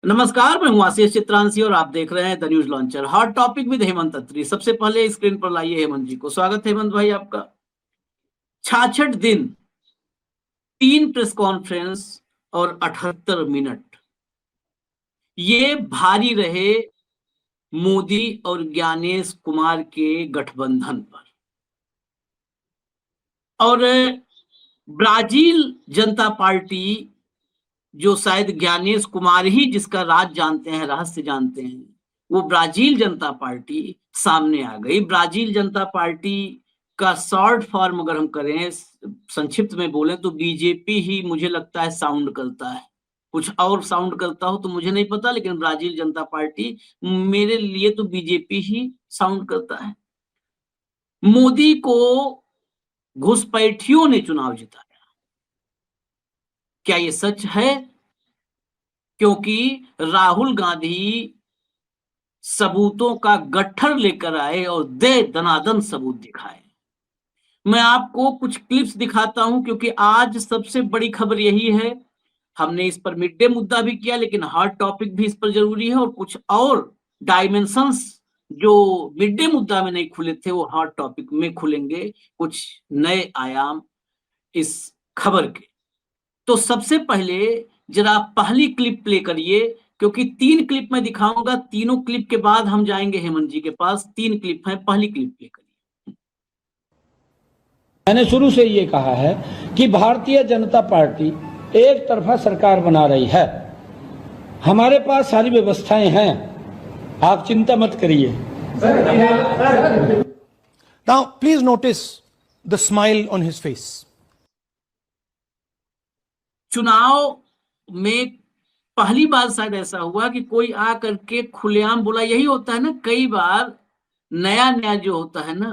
नमस्कार, मैं हूं आशीष चित्रांशी और आप देख रहे हैं the news launcher. Hot topic with Hemant Atri. सबसे पहले स्क्रीन पर लाइए हेमंत जी को। स्वागत है हेमंत भाई आपका। 66 दिन, 3 प्रेस कॉन्फ्रेंस और 78 मिनट, ये भारी रहे मोदी और ज्ञानेश कुमार के गठबंधन पर। और ब्राजील जनता पार्टी, जो शायद ज्ञानेश कुमार ही जिसका राज जानते हैं, रहस्य जानते हैं, वो ब्राजील जनता पार्टी सामने आ गई। ब्राजील जनता पार्टी का शॉर्ट फॉर्म अगर हम करें, संक्षिप्त में बोलें तो बीजेपी ही मुझे लगता है साउंड करता है। कुछ और साउंड करता हो तो मुझे नहीं पता, लेकिन ब्राजील जनता पार्टी मेरे लिए तो बीजेपी ही साउंड करता है। मोदी को घुसपैठियों ने चुनाव जिताया। क्या ये सच है? क्योंकि राहुल गांधी सबूतों का गट्ठर लेकर आए और दे दनादन सबूत दिखाए। मैं आपको कुछ क्लिप्स दिखाता हूं, क्योंकि आज सबसे बड़ी खबर यही है। हमने इस पर मिड डे मुद्दा भी किया, लेकिन हॉट टॉपिक भी इस पर जरूरी है, और कुछ और डायमेंशंस जो मिड डे मुद्दा में नहीं खुले थे वो हॉट टॉपिक में खुलेंगे। कुछ नए आयाम इस खबर के। तो सबसे पहले जरा पहली क्लिप प्ले करिए, क्योंकि 3 क्लिप मैं दिखाऊंगा। तीनों क्लिप के बाद हम जाएंगे हेमंत जी के पास। 3 क्लिप है, पहली क्लिप प्ले करिए। मैंने शुरू से ये कहा है कि भारतीय जनता पार्टी एक तरफा सरकार बना रही है। हमारे पास सारी व्यवस्थाएं हैं, आप चिंता मत करिए। Now, please notice the smile on his face. चुनाव में पहली बार शायद ऐसा हुआ कि कोई आ करके खुलेआम बोला। यही होता है ना, कई बार नया नया जो होता है ना,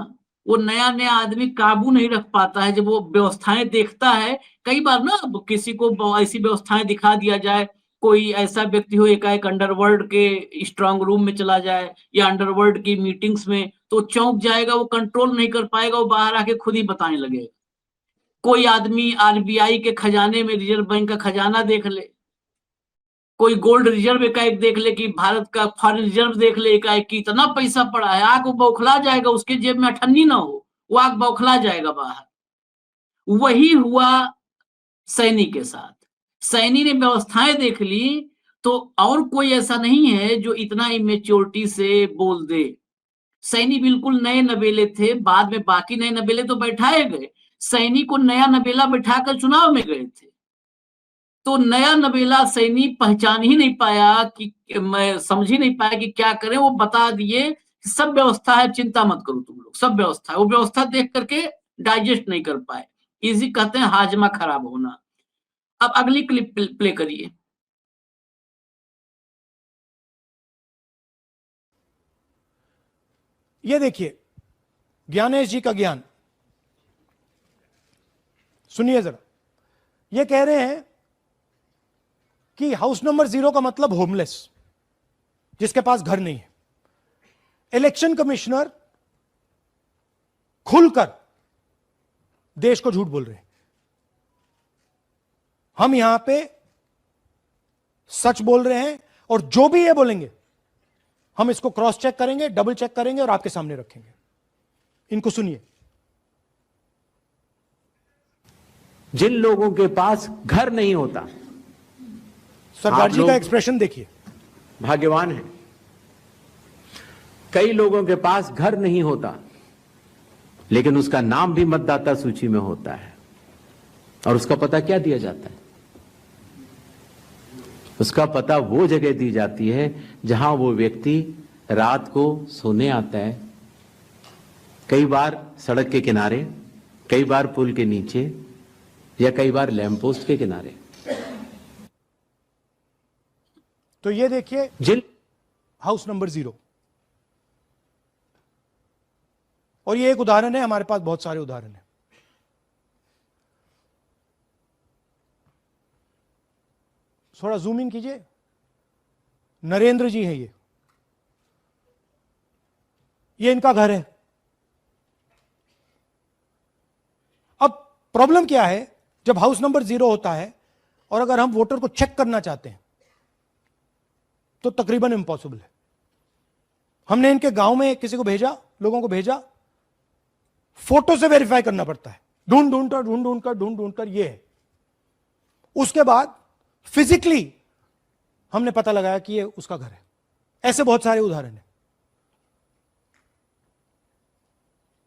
वो नया नया आदमी काबू नहीं रख पाता है जब वो व्यवस्थाएं देखता है। कई बार ना किसी को ऐसी व्यवस्थाएं दिखा दिया जाए, कोई ऐसा व्यक्ति हो एकाएक अंडरवर्ल्ड के स्ट्रांग रूम में चला जाए या अंडरवर्ल्ड की मीटिंग्स में, तो चौंक जाएगा, वो कंट्रोल नहीं कर पाएगा, वो बाहर आके खुद ही बताने लगेगा। कोई आदमी आरबीआई के खजाने में, रिजर्व बैंक का खजाना देख ले, कोई गोल्ड रिजर्व एकाएक देख ले, कि भारत का फॉरेन रिजर्व देख ले एकाएक कि इतना पैसा पड़ा है, आग बौखला जाएगा। उसके जेब में अठन्नी ना हो, वो आग बौखला जाएगा बाहर। वही हुआ सैनी के साथ। सैनी ने व्यवस्थाएं देख ली, तो और कोई ऐसा नहीं है जो इतना इमेच्योरिटी से बोल दे। सैनी बिल्कुल नए नवेले थे, बाद में बाकी नए नवेले तो बैठाए गए। सैनी को नया नवेला बैठाकर चुनाव में गए थे, तो नया नवेला सैनी पहचान ही नहीं पाया, कि मैं समझ ही नहीं पाया कि क्या करें। वो बता दिए सब व्यवस्था है, चिंता मत करो तुम लोग, सब व्यवस्था है। वो व्यवस्था देख करके डाइजेस्ट नहीं कर पाए। इसी कहते हैं हाजमा खराब होना। अब अगली क्लिप प्ले करिए। ये देखिए ज्ञानेश जी का ज्ञान सुनिए जरा। ये कह रहे हैं कि हाउस नंबर 0 का मतलब होमलेस, जिसके पास घर नहीं है। इलेक्शन कमिश्नर खुलकर देश को झूठ बोल रहे हैं। हम यहां पे सच बोल रहे हैं, और जो भी ये बोलेंगे हम इसको क्रॉस चेक करेंगे, डबल चेक करेंगे और आपके सामने रखेंगे। इनको सुनिए। जिन लोगों के पास घर नहीं होता, सरदार जी का एक्सप्रेशन देखिए, भाग्यवान है। कई लोगों के पास घर नहीं होता, लेकिन उसका नाम भी मतदाता सूची में होता है। और उसका पता क्या दिया जाता है? उसका पता वो जगह दी जाती है जहां वो व्यक्ति रात को सोने आता है, कई बार सड़क के किनारे, कई बार पुल के नीचे, या कई बार लैंप पोस्ट के किनारे। तो ये देखिए जिन हाउस नंबर 0। और ये एक उदाहरण है, हमारे पास बहुत सारे उदाहरण हैं। थोड़ा जूम इन कीजिए। नरेंद्र जी हैं ये इनका घर है। अब प्रॉब्लम क्या है, जब हाउस नंबर 0 होता है और अगर हम वोटर को चेक करना चाहते हैं तो तकरीबन इम्पॉसिबल है। हमने इनके गांव में किसी को भेजा, लोगों को भेजा, फोटो से वेरीफाई करना पड़ता है, ढूंढ कर ये है। उसके बाद फिजिकली हमने पता लगाया कि ये उसका घर है। ऐसे बहुत सारे उदाहरण हैं।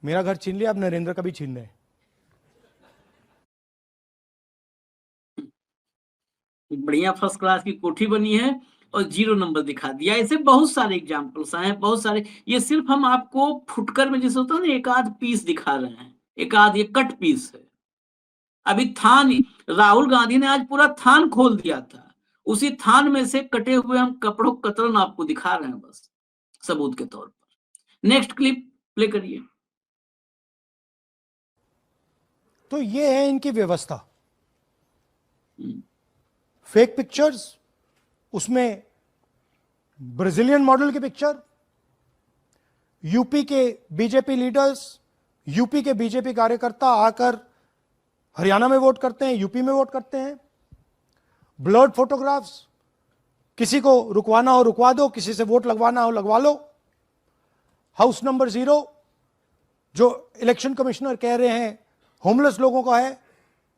मेरा घर छीन लिया, अब नरेंद्र का भी छीन रहे हैं। बढ़िया फर्स्ट क्लास की कोठी बनी है और 0 नंबर दिखा दिया। ऐसे बहुत सारे एग्जाम्पल्स आए हैं, बहुत सारे। ये सिर्फ हम आपको फुटकर में जैसे होता है ना, एक आध पीस दिखा रहे हैं, एक आध ये कट पीस है। अभी थान, राहुल गांधी ने आज पूरा थान खोल दिया था, उसी थान में से कटे हुए हम कपड़ों कतरन आपको दिखा रहे हैं, बस सबूत के तौर पर। नेक्स्ट क्लिप प्ले करिए। तो ये है इनकी व्यवस्था। फेक पिक्चर्स, उसमें ब्राजीलियन मॉडल की पिक्चर, यूपी के बीजेपी लीडर्स, यूपी के बीजेपी कार्यकर्ता आकर हरियाणा में वोट करते हैं, यूपी में वोट करते हैं। ब्लर्ड फोटोग्राफ्स, किसी को रुकवाना हो रुकवा दो, किसी से वोट लगवाना हो लगवा लो। हाउस नंबर 0 जो इलेक्शन कमिश्नर कह रहे हैं होमलेस लोगों का है,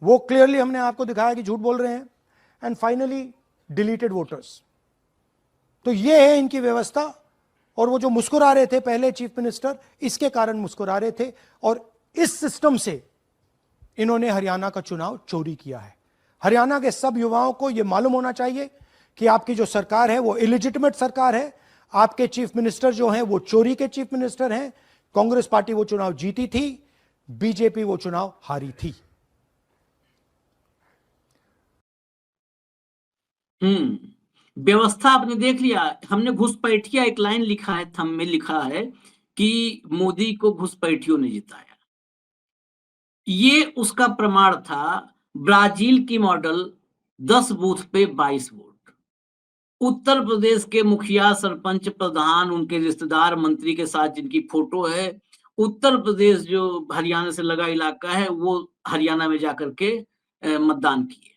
वो क्लियरली हमने आपको दिखाया कि झूठ बोल रहे हैं। And finally deleted voters. तो ये है इनकी व्यवस्था। और वो जो मुस्कुरा रहे थे पहले चीफ मिनिस्टर, इसके कारण मुस्कुरा रहे थे, और इस सिस्टम से इन्होंने हरियाणा का चुनाव चोरी किया है। हरियाणा के सब युवाओं को यह मालूम होना चाहिए कि आपकी जो सरकार है वो इलिजिटिमेट सरकार है। आपके चीफ मिनिस्टर जो हैं वो चोरी के चीफ मिनिस्टर हैं। कांग्रेस पार्टी वो चुनाव जीती थी, बीजेपी वो चुनाव हारी थी। व्यवस्था आपने देख लिया। हमने घुसपैठिया एक लाइन लिखा है, थंब में लिखा है कि मोदी को घुसपैठियों ने जिताया। ये उसका प्रमाण था। ब्राजील की मॉडल 10 बूथ पे 22 वोट। उत्तर प्रदेश के मुखिया, सरपंच, प्रधान, उनके रिश्तेदार, मंत्री के साथ जिनकी फोटो है, उत्तर प्रदेश जो हरियाणा से लगा इलाका है, वो हरियाणा में जाकर के मतदान किए।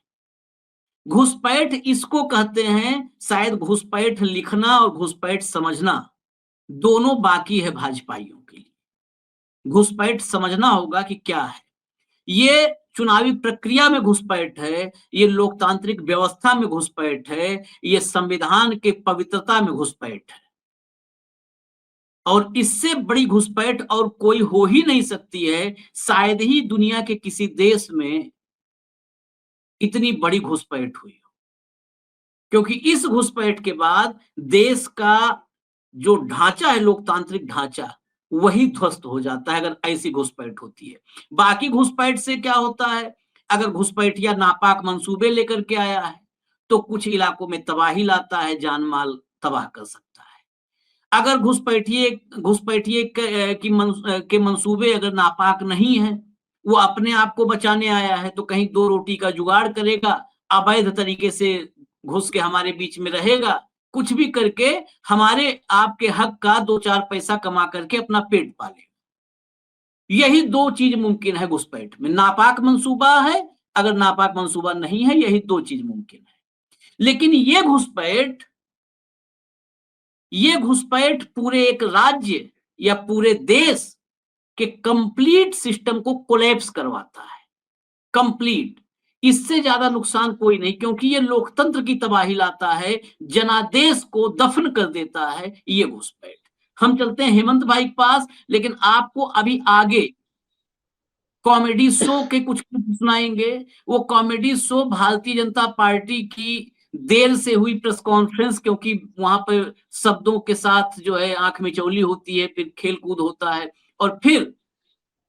घुसपैठ इसको कहते हैं। शायद घुसपैठ लिखना और घुसपैठ समझना दोनों बाकी है भाजपाइयों के लिए। घुसपैठ समझना होगा कि क्या है। ये चुनावी प्रक्रिया में घुसपैठ है, ये लोकतांत्रिक व्यवस्था में घुसपैठ है, ये संविधान के पवित्रता में घुसपैठ है। और इससे बड़ी घुसपैठ और कोई हो ही नहीं सकती है। शायद ही दुनिया के किसी देश में इतनी बड़ी घुसपैठ हुई हो, क्योंकि इस घुसपैठ के बाद देश का जो ढांचा है, लोकतांत्रिक ढांचा, वही ध्वस्त हो जाता है अगर ऐसी घुसपैठ होती है। बाकी घुसपैठ से क्या होता है? अगर घुसपैठिया नापाक मंसूबे लेकर के आया है तो कुछ इलाकों में तबाही लाता है, जान माल तबाह कर सकता है। अगर घुसपैठिए के मंसूबे अगर नापाक नहीं है, वो अपने आप को बचाने आया है, तो कहीं 2 रोटी का जुगाड़ करेगा, अवैध तरीके से घुस के हमारे बीच में रहेगा, कुछ भी करके हमारे आपके हक का 2-4 पैसा कमा करके अपना पेट पाले। यही 2 चीज मुमकिन है घुसपैठ में। नापाक मंसूबा है, अगर नापाक मंसूबा नहीं है, यही 2 चीज मुमकिन है। लेकिन ये घुसपैठ पूरे एक राज्य या पूरे देश के कंप्लीट सिस्टम को कोलैप्स करवाता है। कंप्लीट। इससे ज्यादा नुकसान कोई नहीं, क्योंकि ये लोकतंत्र की तबाही लाता है, जनादेश को दफन कर देता है ये घुसपैठ। हम चलते हैं हेमंत भाई के पास, लेकिन आपको अभी आगे कॉमेडी शो के कुछ सुनाएंगे। वो comedy show Bharatiya Janata party की देर से हुई प्रेस कॉन्फ्रेंस, क्योंकि वहां पर शब्दों के साथ जो है आंख मिचौली होती है, फिर खेल कूद होता है, और फिर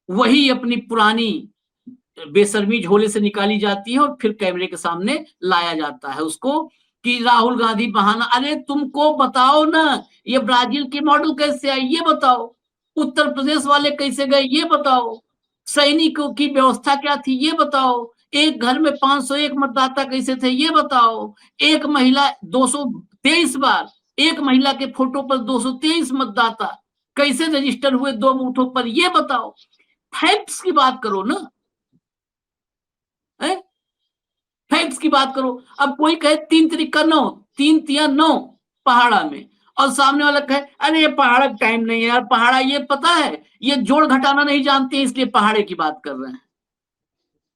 वही अपनी पुरानी बेशर्मी झोले से निकाली जाती है और फिर कैमरे के सामने लाया जाता है उसको कि राहुल गांधी बहाना। अरे तुमको बताओ ना, ये ब्राजील की मॉडल कैसे आई ये बताओ, उत्तर प्रदेश वाले कैसे गए ये बताओ, सैनिकों की व्यवस्था क्या थी ये बताओ, एक घर में 501 मतदाता कैसे थे ये बताओ, एक महिला 223 बार, एक महिला के फोटो पर 223 मतदाता कैसे रजिस्टर हुए 2 बूथों पर ये बताओ। फैक्ट्स की बात करो ना, फैक्ट्स की बात करो। अब कोई कहे 3 तिरिका 9, 3 तिया 9, पहाड़ा में, और सामने वाला कहे अरे ये पहाड़ा टाइम नहीं है यार, पहाड़ा ये पता है ये जोड़ घटाना नहीं जानते हैं इसलिए पहाड़े की बात कर रहे हैं,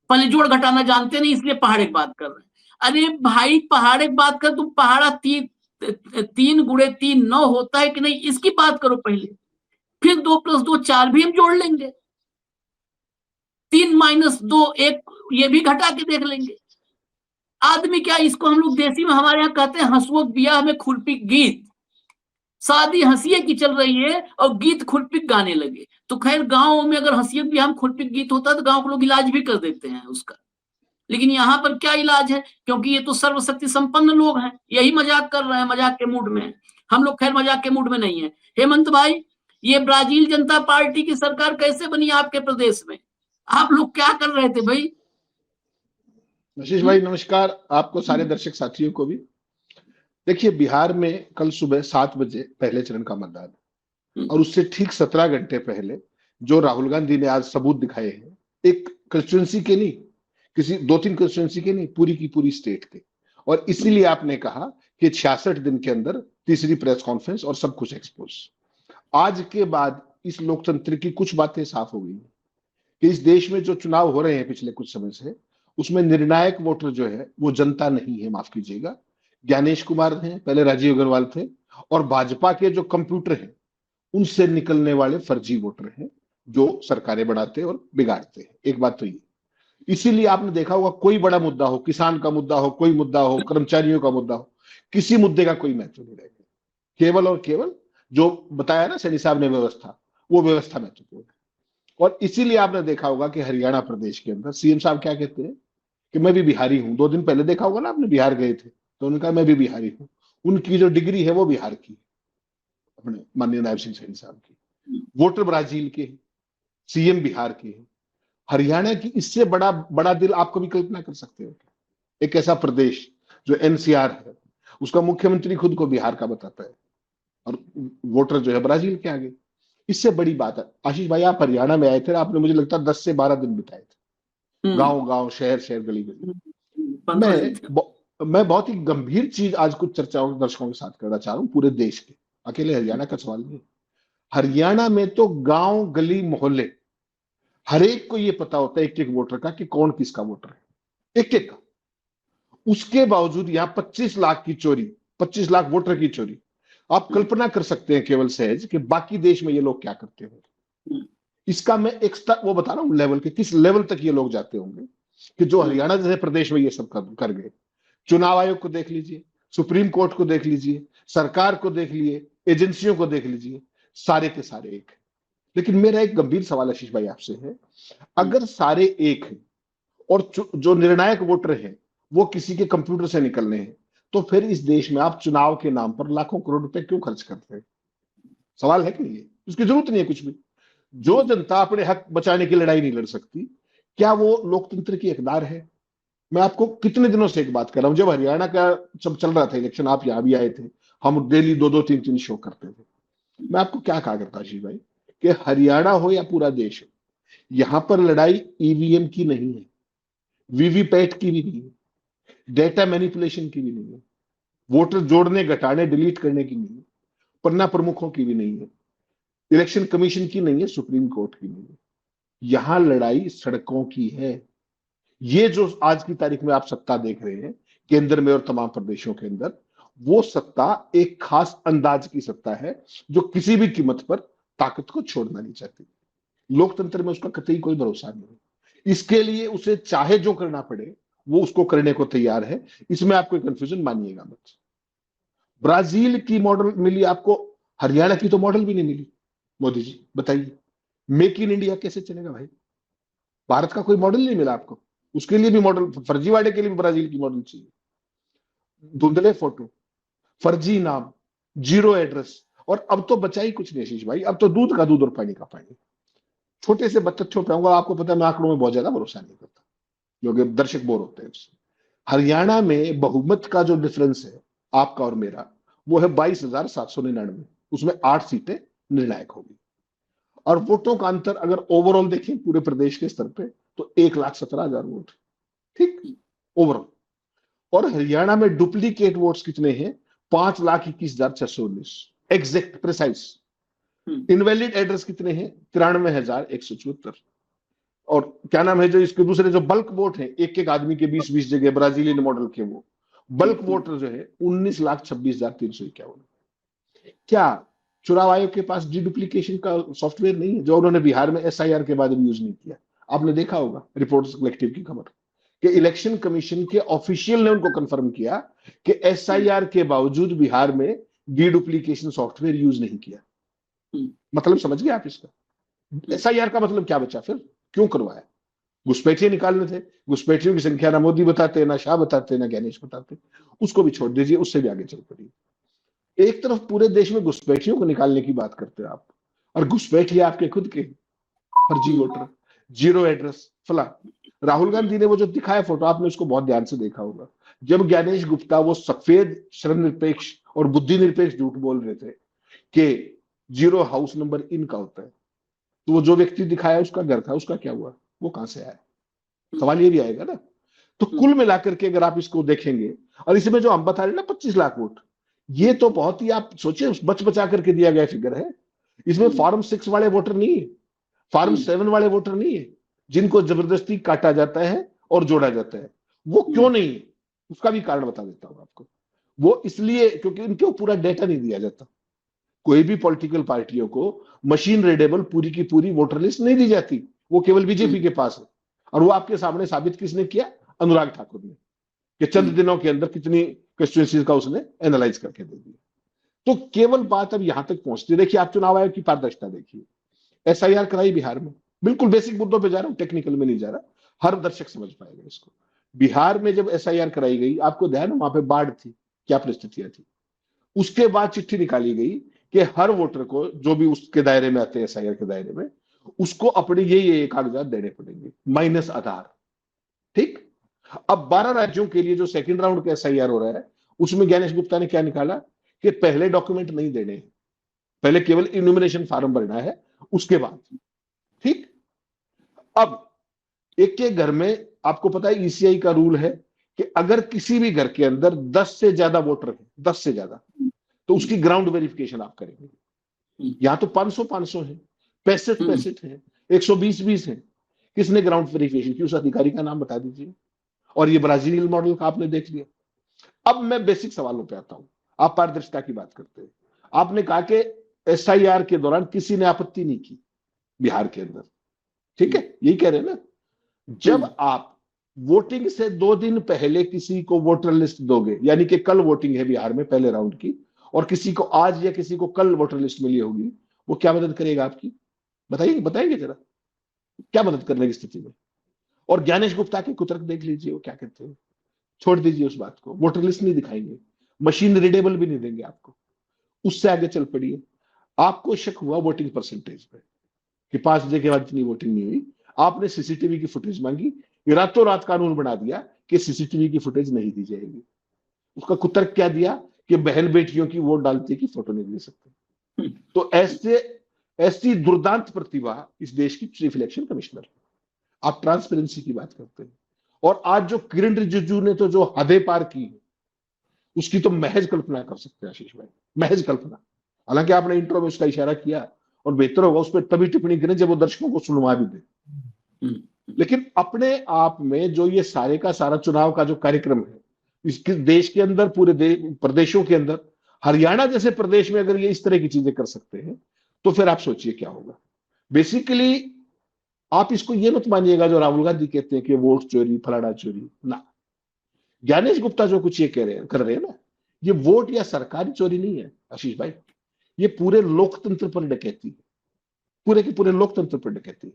पहले जोड़ घटाना जानते नहीं इसलिए पहाड़े की बात कर रहे हैं। अरे भाई पहाड़े की बात कर, तुम पहाड़ा 3 × 3 = 9 होता है कि नहीं इसकी बात करो पहले, फिर 2 + 2 4 भी हम जोड़ लेंगे, 3 - 2 1 ये भी घटा के देख लेंगे। आदमी क्या, इसको हम लोग देसी में हमारे यहाँ कहते हैं हंसुआ बिया में खुरपी गीत, शादी हंसिए की चल रही है और गीत खुरपी गाने लगे। तो खैर गांव में अगर हंसिए बिया में खुरपी गीत होता तो गांव के लोग इलाज भी कर देते हैं उसका, लेकिन यहाँ पर क्या इलाज है, क्योंकि ये तो सर्वशक्ति संपन्न लोग हैं, यही मजाक कर रहे हैं, मजाक के मूड में। हम लोग खैर मजाक के मूड में नहीं है। हेमंत भाई, ये ब्राजील जनता पार्टी की सरकार कैसे बनी आपके प्रदेश में, आप लोग क्या कर रहे थे भाई? आशीष भाई नमस्कार, आपको सारे दर्शक साथियों को भी। देखिए, बिहार में कल सुबह 7 बजे पहले चरण का मतदान है और उससे ठीक 17 घंटे पहले जो राहुल गांधी ने आज सबूत दिखाए हैं, एक कंस्टिट्यूंसी के नहीं, किसी 2-3 कंस्टिट्यूंसी के नहीं, पूरी की पूरी स्टेट के। और इसीलिए आपने कहा कि 66 दिन के अंदर तीसरी प्रेस कॉन्फ्रेंस और सब कुछ एक्सपोज। आज के बाद इस लोकतंत्र की कुछ बातें साफ हो गई कि इस देश में जो चुनाव हो रहे हैं पिछले कुछ समय से, उसमें निर्णायक वोटर जो है वो जनता नहीं है, माफ कीजिएगा, ज्ञानेश कुमार हैं, पहले राजीव अग्रवाल थे, और भाजपा के जो कंप्यूटर हैं उनसे निकलने वाले फर्जी वोटर हैं जो सरकारें बनाते और बिगाड़ते हैं। एक बात तो ये, इसीलिए आपने देखा होगा कोई बड़ा मुद्दा हो, किसान का मुद्दा हो, कोई मुद्दा हो, कर्मचारियों का मुद्दा हो, किसी मुद्दे का कोई महत्व नहीं रहेगा। केवल और केवल जो बताया ना सैनी साहब ने व्यवस्था, वो व्यवस्था महत्वपूर्ण है। और इसीलिए आपने देखा होगा कि हरियाणा प्रदेश के अंदर सीएम साहब क्या कहते हैं कि मैं भी बिहारी हूं। 2 दिन पहले देखा होगा ना आपने, बिहार गए थे तो उन्होंने कहा मैं भी बिहारी हूं। उनकी जो डिग्री है वो बिहार की, अपने माननीय नायब सिंह सैनी साहब की। वोटर ब्राजील के, सीएम बिहार के हैं। हरियाणा की इससे बड़ा दिल आप कभी कल्पना कर सकते हो? एक ऐसा प्रदेश जो एनसीआर है, उसका मुख्यमंत्री खुद को बिहार का बताता है और वोटर जो है ब्राजील के आगे। इससे बड़ी बात है, आशीष भाई आप हरियाणा में आए थे, आपने मुझे लगता है 10 से 12 दिन बिताए थे, गांव गांव, शहर शहर, गली गली। मैं बहुत ही गंभीर चीज आज कुछ चर्चाओं दर्शकों के साथ करना चाह रहा हूं, पूरे देश के, अकेले हरियाणा का सवाल नहीं। हरियाणा में तो गांव गली मोहल्ले हर एक को ये पता होता है, एक एक वोटर का, कि कौन किसका वोटर है, एक एक का। उसके बावजूद यहाँ 25 लाख की चोरी, 25 लाख वोटर की चोरी। आप कल्पना कर सकते हैं केवल सहज कि बाकी देश में ये लोग क्या करते होंगे। इसका मैं एक वो बता रहा हूं लेवल के, किस लेवल तक ये लोग जाते होंगे कि जो हरियाणा जैसे प्रदेश में ये सब कर गए। चुनाव आयोग को देख लीजिए, सुप्रीम कोर्ट को देख लीजिए, सरकार को देख लीजिए, एजेंसियों को देख लीजिए, सारे के सारे एक है। लेकिन मेरा एक गंभीर सवाल आशीष भाई आपसे है, अगर सारे एक हैं और जो निर्णायक वोटर हैं वो किसी के कंप्यूटर से निकलने हैं, तो फिर इस देश में आप चुनाव के नाम पर लाखों करोड़ रुपए क्यों खर्च करते हैं? सवाल है कि नहीं है? उसकी जरूरत नहीं है कुछ भी। जो जनता अपने हक बचाने की लड़ाई नहीं लड़ सकती, क्या वो लोकतंत्र की हकदार है? मैं आपको कितने दिनों से एक बात कर रहा हूं, जब हरियाणा का जब चल रहा था इलेक्शन, आप यहां भी आए थे, हम डेली 2-2, 3-3 शो करते थे। मैं आपको क्या कहा करता आशीष भाई कि हरियाणा हो या पूरा देश हो, यहां पर लड़ाई ईवीएम की नहीं है, वीवीपैट की भी नहीं है, डेटा मैनिपुलेशन की भी नहीं है, वोटर जोड़ने घटाने डिलीट करने की नहीं है, पन्ना प्रमुखों की भी नहीं है, इलेक्शन कमीशन की नहीं है, सुप्रीम कोर्ट की नहीं है। यहां लड़ाई सड़कों की है। ये जो आज की तारीख में आप सत्ता देख रहे हैं केंद्र में और तमाम प्रदेशों के अंदर, वो सत्ता एक खास अंदाज की सत्ता है जो किसी भी कीमत पर ताकत को छोड़ना नहीं चाहती। लोकतंत्र में उसका कतई कोई भरोसा नहीं है। इसके लिए उसे चाहे जो करना पड़े वो उसको करने को तैयार है। इसमें आपको कंफ्यूजन मानिएगा मत। ब्राजील की मॉडल मिली आपको, हरियाणा की तो मॉडल भी नहीं मिली। मोदी जी बताइए, मेक इन इंडिया कैसे चलेगा भाई? भारत का कोई मॉडल नहीं मिला आपको, उसके लिए भी मॉडल, फर्जीवाड़े के लिए भी ब्राजील की मॉडल चाहिए। धुंधले फोटो, फर्जी नाम, जीरो एड्रेस, और अब तो बचा ही कुछ नहीं आशीष भाई, अब तो दूध का दूध और पानी का पानी। छोटे से तथ्यों पे आऊंगा, आपको पता है मैं आंकड़ों में बहुत ज्यादा भरोसा नहीं करता, क्योंकि दर्शक बोर होते हैं उससे। हरियाणा में बहुमत का जो डिफरेंस है आपका और मेरा, वो है 22,799, उसमें 8 सीटें निर्णायक होगी। और वोटों का अंतर अगर ओवरऑल देखें पूरे प्रदेश के स्तर पे तो 1,17,000 वोट, ठीक ओवरऑल। और हरियाणा में डुप्लीकेट वोट्स कितने हैं? 5,21,619 एग्जैक्ट प्रिसाइज। इनवैलिड एड्रेस कितने हैं? 93,174। और क्या नाम है जो इसके दूसरे जो बल्क वोट है, एक एक आदमी के 20-20 जगह ब्राजीलियन मॉडल के, वो बल्क वोटर जो है 19,26,351। क्या चुनाव आयोग के पास डीडुप्लीकेशन का सॉफ्टवेयर नहीं है, जो उन्होंने बिहार में एसआईआर के बाद भी यूज नहीं किया? आपने देखा होगा रिपोर्ट्स कलेक्टिव की खबर कि इलेक्शन कमीशन के ऑफिशियल ने उनको कंफर्म किया कि एसआईआर के बावजूद बिहार में डीडुप्लीकेशन सॉफ्टवेयर यूज नहीं किया। मतलब समझ गए आप इसका? एसआईआर का मतलब क्या बचा फिर? क्यों करवाया? घुसपैठिए निकालने थे। घुसपैठियों की संख्या ना मोदी बताते, ना शाह बताते, ना ज्ञानेश बताते। उसको भी छोड़ दीजिए, उससे भी आगे चल पड़िए। एक तरफ पूरे देश में घुसपैठियों को निकालने की बात करते हैं आप, और घुसपैठिए आपके खुद के फर्जी वोटर, जीरो एड्रेस फला। राहुल गांधी ने वो जो दिखाया फोटो, आपने उसको बहुत ध्यान से देखा होगा। जब ज्ञानेश गुप्ता वो सफेद श्रम निरपेक्ष और बुद्धि निरपेक्ष झूठ बोल रहे थे कि जीरो हाउस नंबर इनका होता है, तो वो जो व्यक्ति दिखाया उसका घर था, उसका क्या हुआ? वो कहां से आया? सवाल ये भी आएगा ना। तो कुल मिलाकर के अगर आप इसको देखेंगे, और इसमें जो हम बता रहे हैं ना 25 लाख वोट, ये तो बहुत ही आप सोचिए बच बचा करके दिया गया फिगर है। इसमें फॉर्म 6 वाले वोटर नहीं है, फॉर्म 7 वाले वोटर नहीं है, जिनको जबरदस्ती काटा जाता है और जोड़ा जाता है। वो क्यों नहीं है, उसका भी कारण बता देता हूं आपको। वो इसलिए क्योंकि उनको पूरा डेटा नहीं दिया जाता। कोई भी पॉलिटिकल पार्टियों को मशीन रीडेबल पूरी की पूरी वोटर लिस्ट नहीं दी जाती, वो केवल बीजेपी के पास है। और वो आपके सामने साबित किसने किया? अनुराग ठाकुर ने, कि चंद दिनों के अंदर कितनी कंस्टिट्यूएंसीज का उसने एनालाइज करके दे दिया। तो केवल बात अब यहां तक पहुंचती है। देखिए आप चुनाव आयोग की पारदर्शिता देखिए, एसआईआर कराई बिहार में, बिल्कुल बेसिक मुद्दों पे जा रहा हूं, टेक्निकल में नहीं जा रहा, हर दर्शक समझ पाएगा इसको। बिहार में जब एसआईआर कराई गई, आपको ध्यान है वहां पे बाढ़ थी, क्या परिस्थितियां थी। उसके बाद चिट्ठी निकाली गई कि हर वोटर को, जो भी उसके दायरे में आते हैं एसआईआर के दायरे में, उसको अपने ये कागजात देने पड़ेंगे माइनस आधार। ठीक। अब 12 राज्यों के लिए जो सेकंड राउंड का एसआईआर हो रहा है, उसमें ज्ञानेश गुप्ता ने क्या निकाला कि पहले डॉक्यूमेंट नहीं देने, पहले केवल इन्यूमरेशन फॉर्म भरना है, उसके बाद। ठीक। अब एक के घर में आपको पता है ईसीआई का रूल है कि अगर किसी भी घर के अंदर 10 से ज्यादा वोटर है, 10 से ज्यादा, तो उसकी ग्राउंड वेरिफिकेशन आप करेंगे। यहां तो 500 है, 65 है, 120 है। किसने ग्राउंड वेरिफिकेशन की? उस अधिकारी का नाम बता दीजिए। और ये ब्राजीलियन मॉडल का आपने देख लिया। अब मैं बेसिक सवालों पे आता हूं। आप पारदर्शिता की बात करते हैं, आपने कहा कि एसआईआर के दौरान किसी ने आपत्ति नहीं की बिहार के अंदर, ठीक है, यही कह रहे हैं ना। जब आप वोटिंग से 2 दिन पहले किसी को वोटर लिस्ट दोगे, यानी कि कल वोटिंग है बिहार में पहले राउंड की, और किसी को आज या किसी को कल वोटर लिस्ट मिली होगी, वो क्या मदद करेगा आपकी? बताइए, बताएंगे जरा, क्या मदद करने की स्थिति में? और ज्ञानेश गुप्ता के कुतर्क देख लीजिए, वो क्या कहते हैं। छोड़ दीजिए उस बात को, वोटर लिस्ट नहीं दिखाएंगे, मशीन रीडेबल भी नहीं देंगे आपको। उससे आगे चल पड़िए। आपको शक हुआ वोटिंग परसेंटेज पे कि 5 बजे के बाद इतनी वोटिंग नहीं हुई, आपने सीसीटीवी की फुटेज मांगी, रातों रात कानून बना दिया कि सीसीटीवी की फुटेज नहीं दी जाएगी। उसका कुतर्क क्या दिया कि बहन बेटियों की वोट डालती की फोटो नहीं दे सकते। तो ऐसी दुर्दांत प्रतिभा इस देश की चीफ इलेक्शन कमिश्नर। आप ट्रांसपेरेंसी की बात करते हैं, और आज जो किरण रिजिजू ने तो जो हदें पार की है, उसकी तो महज कल्पना कर सकते हैं आशीष भाई, महज कल्पना। हालांकि आपने इंट्रो में उसका इशारा किया, और बेहतर होगा उस पर तभी टिप्पणी करें जब वो दर्शकों को सुनवा भी दे। लेकिन अपने आप में जो ये सारे का सारा चुनाव का जो कार्यक्रम है, इसके देश के अंदर, पूरे प्रदेशों के अंदर, हरियाणा जैसे प्रदेश में अगर ये इस तरह की चीजें कर सकते हैं, तो फिर आप सोचिए क्या होगा। बेसिकली आप इसको ये मत मानिएगा जो राहुल गांधी कहते हैं कि वोट चोरी, फलाना चोरी ना। ज्ञानेश गुप्ता जो कुछ ये कर रहे हैं ना, ये वोट या सरकारी चोरी नहीं है आशीष भाई, ये पूरे लोकतंत्र पर डकैती है, पूरे के पूरे लोकतंत्र पर डकैती है।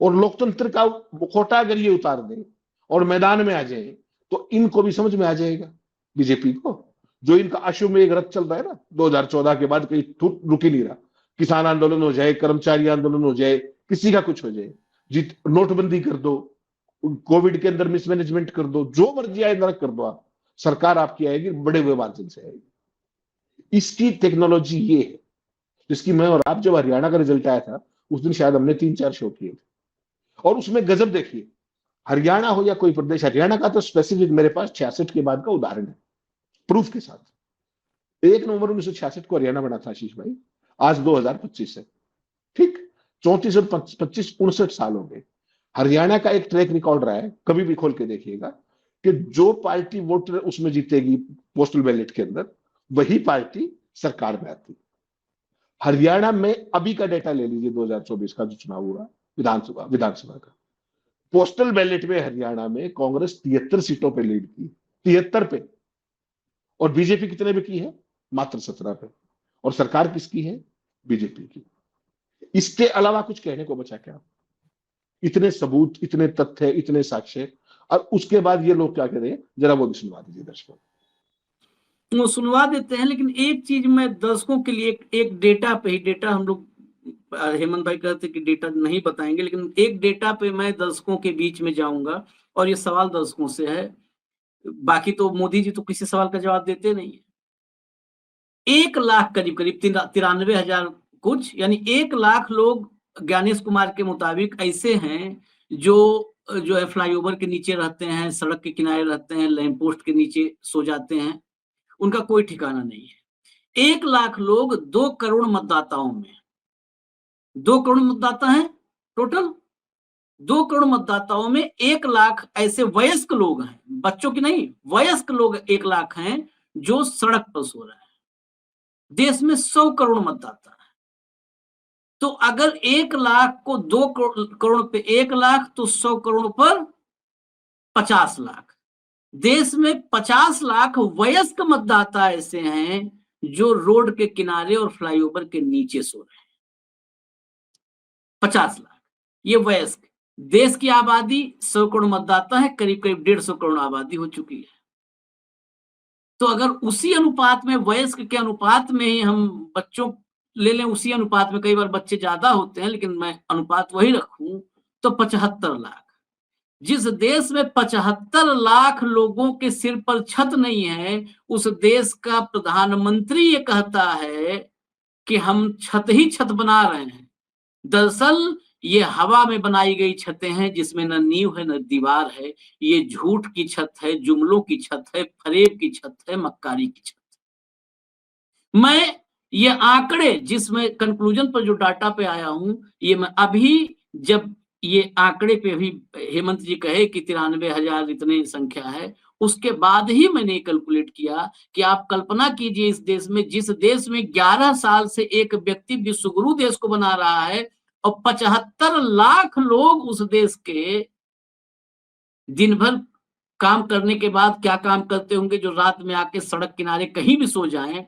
और लोकतंत्र का मुखौटा अगर ये उतार दें और मैदान में आ जाए, तो इनको भी समझ में आ जाएगा, बीजेपी को, जो इनका अश्वमेघ रथ चल रहा है ना 2014 के बाद, कहीं रुक ही नहीं रहा। किसान आंदोलन हो जाए, कर्मचारी आंदोलन हो जाए, किसी का कुछ हो जाए, नोटबंदी कर दो, कोविड के अंदर मिसमैनेजमेंट कर दो, जो मर्जी आए नरक कर दो, आप सरकार आपकी आएगी, बड़े हुए मार्जिन से आएगी। इसकी टेक्नोलॉजी ये है, जिसकी मैं और आप, जब हरियाणा का रिजल्ट आया था उस दिन शायद हमने 3-4 शो किए थे, और उसमें गजब देखिए, हरियाणा हो या कोई प्रदेश, हरियाणा का तो स्पेसिफिक मेरे पास 66 के बाद का उदाहरण है प्रूफ के साथ। 1 नवंबर 1966 को हरियाणा बना था आशीष भाई, आज 2025 है, ठीक, 34 और 25 59 साल हो गए। हरियाणा का एक ट्रैक रिकॉर्ड रहा है, कभी भी खोल के देखिएगा, कि जो पार्टी वोट उसमें जीतेगी पोस्टल बैलेट के अंदर, वही पार्टी सरकार में आती। हरियाणा में अभी का डेटा ले लीजिए, 2024 का जो चुनाव हुआ विधानसभा का, पोस्टल बैलेट में हरियाणा में कांग्रेस 73 सीटों पे लीड की, 73 पे, और बीजेपी कितने पे की है? मात्र 17 पे। और सरकार किसकी है? बीजेपी की। इसके अलावा कुछ कहने को बचा क्या? इतने सबूत, इतने तथ्य, इतने साक्ष्य, और उसके बाद ये लोग क्या कह रहे हैं, जरा वो भी सुनवा दीजिए दर्शकों। वो सुनवा देते हैं, लेकिन एक चीज मैं दर्शकों के लिए एक डेटा पे ही, डेटा हम लोग हेमंत भाई कहते कि डेटा नहीं बताएंगे, लेकिन एक डेटा पे मैं दर्शकों के बीच में जाऊंगा, और ये सवाल दर्शकों से है, बाकी तो मोदी जी तो किसी सवाल का जवाब देते नहीं है। 1 लाख करीब करीब 93,000 कुछ, यानी 1 लाख लोग ज्ञानेश कुमार के मुताबिक ऐसे हैं जो है फ्लाईओवर के नीचे रहते हैं, सड़क के किनारे रहते हैं, लैंप पोस्ट के नीचे सो जाते हैं, उनका कोई ठिकाना नहीं है। 1 लाख लोग 2 करोड़ मतदाताओं में, 2 करोड़ मतदाता हैं टोटल, 2 करोड़ मतदाताओं में 1 लाख ऐसे वयस्क लोग हैं, बच्चों की नहीं, वयस्क लोग 1 लाख हैं जो सड़क पर सो रहे हैं। देश में 100 करोड़ मतदाता है, तो अगर 1 लाख को 2 करोड़ पे 1 लाख, तो 100 करोड़ पर 50 लाख। देश में 50 लाख वयस्क मतदाता ऐसे हैं जो रोड के किनारे और फ्लाईओवर के नीचे सो रहे हैं। 50 लाख ये वयस्क। देश की आबादी 100 करोड़ मतदाता है, करीब करीब 150 करोड़ आबादी हो चुकी है। तो अगर उसी अनुपात में, वयस्क के अनुपात में ही हम बच्चों ले लें, उसी अनुपात में, कई बार बच्चे ज्यादा होते हैं लेकिन मैं अनुपात वही रखूं, तो 75 लाख। जिस देश में 75 लाख लोगों के सिर पर छत नहीं है, उस देश का प्रधानमंत्री ये कहता है कि हम छत ही छत बना रहे हैं। दरअसल ये हवा में बनाई गई छतें हैं, जिसमें न नींव है न दीवार है। ये झूठ की छत है, जुमलों की छत है, फरेब की छत है, मक्कारी की छत। मैं ये आंकड़े, जिसमें कंक्लूजन पर जो डाटा पे आया हूं, ये मैं अभी, जब ये आंकड़े पे अभी हेमंत जी कहे कि 93,000 इतने संख्या है, उसके बाद ही मैंने कैलकुलेट किया कि आप कल्पना कीजिए, इस देश में, जिस देश में 11 साल से एक व्यक्ति विश्वगुरु देश को बना रहा है, और 75 लाख लोग उस देश के दिन भर काम करने के बाद क्या काम करते होंगे, जो रात में आके सड़क किनारे कहीं भी सो जाएं,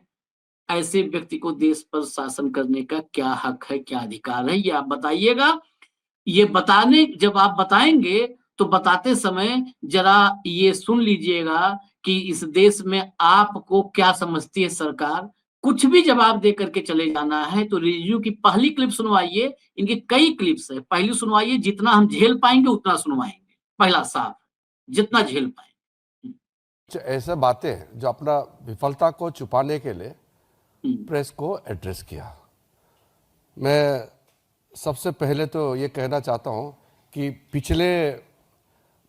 ऐसे व्यक्ति को देश पर शासन करने का क्या हक है, क्या अधिकार है, ये आप बताइएगा। ये बताने, जब आप बताएंगे तो बताते समय जरा ये सुन लीजिएगा कि इस देश में आपको क्या समझती है सरकार। कुछ भी जवाब दे करके चले जाना है तो रिव्यू की पहली क्लिप सुनवाइए, इनकी कई क्लिप्स है, पहली सुनवाइए, जितना हम झेल पाएंगे उतना सुनवाएंगे, पहला साफ, जितना झेल पाएंगे। ऐसे बातें जो अपना विफलता को छुपाने के लिए प्रेस को एड्रेस किया। मैं सबसे पहले तो ये कहना चाहता हूं कि पिछले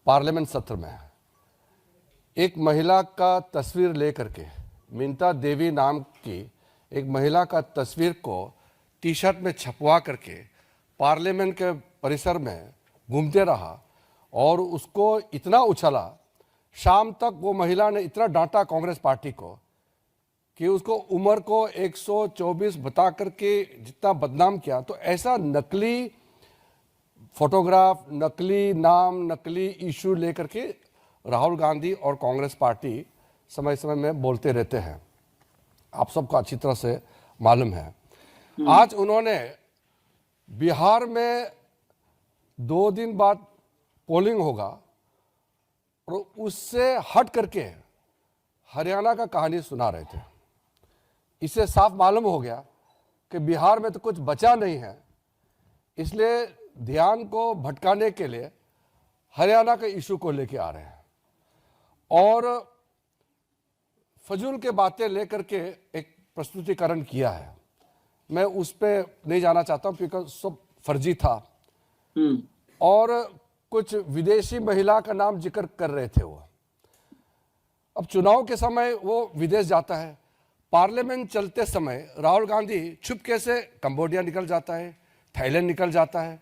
पार्लियामेंट सत्र में एक महिला का तस्वीर लेकर के, मिंता देवी नाम की एक महिला का तस्वीर को टी शर्ट में छपवा करके पार्लियामेंट के परिसर में घूमते रहा और उसको इतना उछला, शाम तक वो महिला ने इतना डांटा कांग्रेस पार्टी को कि उसको उम्र को 124 बता करके जितना बदनाम किया। तो ऐसा नकली फोटोग्राफ, नकली नाम, नकली इशू लेकर के राहुल गांधी और कांग्रेस पार्टी समय समय में बोलते रहते हैं, आप सबको अच्छी तरह से मालूम है। आज उन्होंने बिहार में 2 दिन बाद पोलिंग होगा और उससे हट करके हरियाणा का कहानी सुना रहे थे। इससे साफ मालूम हो गया कि बिहार में तो कुछ बचा नहीं है, इसलिए ध्यान को भटकाने के लिए हरियाणा के इशू को लेके आ रहे हैं और फजूल के बातें लेकर के एक प्रस्तुतिकरण किया है। मैं उस पर नहीं जाना चाहता हूं क्योंकि सब फर्जी था और कुछ विदेशी महिला का नाम जिक्र कर रहे थे वो। अब चुनाव के समय वो विदेश जाता है, पार्लियामेंट चलते समय राहुल गांधी चुपके से कंबोडिया निकल जाता है, थाईलैंड निकल जाता है।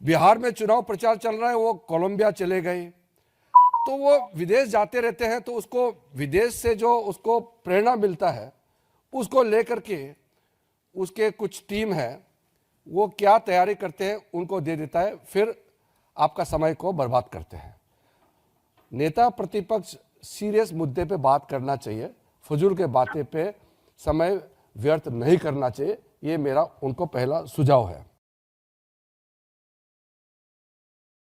बिहार में चुनाव प्रचार चल रहा है, वो कोलंबिया चले गए। तो वो विदेश जाते रहते हैं, तो उसको विदेश से जो उसको प्रेरणा मिलता है उसको लेकर के उसके कुछ टीम है, वो क्या तैयारी करते हैं उनको दे देता है, फिर आपका समय को बर्बाद करते हैं। नेता प्रतिपक्ष सीरियस मुद्दे पे बात करना चाहिए, फजूल के बातें पे समय व्यर्थ नहीं करना चाहिए। ये मेरा उनको पहला सुझाव है।